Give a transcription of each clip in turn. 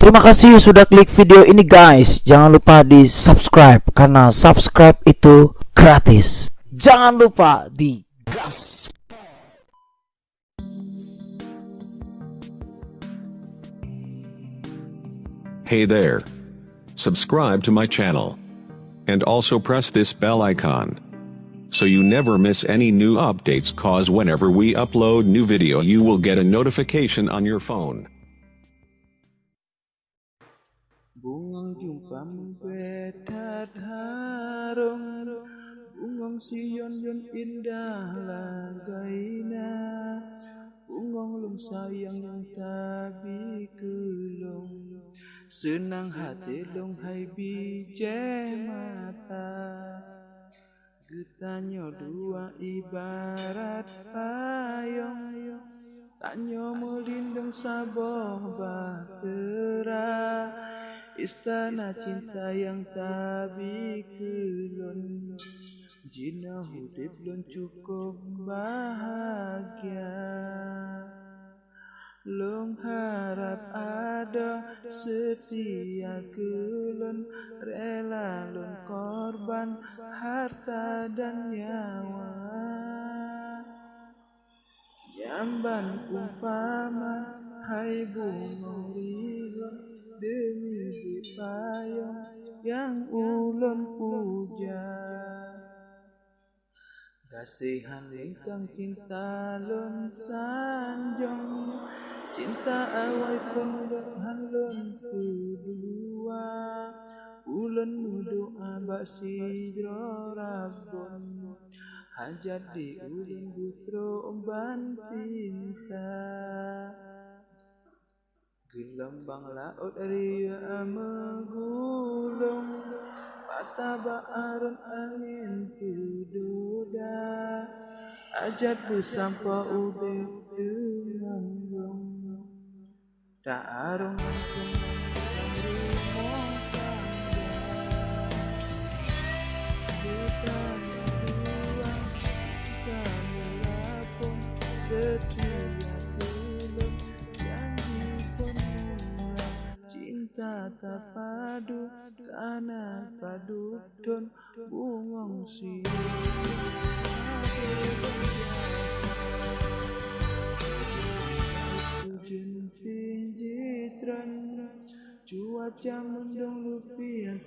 Terima kasih sudah klik video ini guys. Jangan lupa di subscribe karena subscribe itu gratis. Jangan lupa di gas. Hey there. Subscribe to my channel. And also press this bell icon. So you never miss any new updates, cause whenever we upload new video you will get a notification on your phone. Bungang jumpa membedat harum, bungong sion yon indah lagaina, bungong lung sayang yang tabi kelong, senang hati lung hai bijeh mata, getanyo dua ibarat payung, tanyo melindung saboh bahtera. Istana cinta yang tabi kelon, jina hudip lon cukup bahagia. Long harap ada setia kelon, rela lon korban harta dan nyawa. Jamban umpama hai bungong rigon, demi dipayung yang ulun puja. Kasihan ingkang cinta lun sanjong, cinta awai penggahan lun kedua. Ulun doa bak sidro rabon, hajat di ulun butro umban pinta. Gelembang laut ria megulung, patah ba'arun angin kududa, ajat bersampa udip dengan long, tak arung langsung rumah tangga. Bertanya dua, tanya lapung, setia belum yang dipenuhi. Cinta tak padu karena padu don bungong si hujan pinjitran, cuaca mendung lupian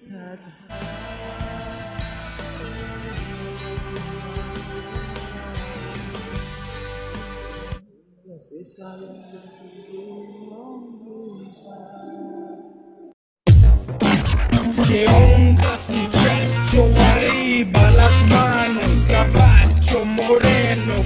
León muchacho ahí, balak mano, caballo moreno.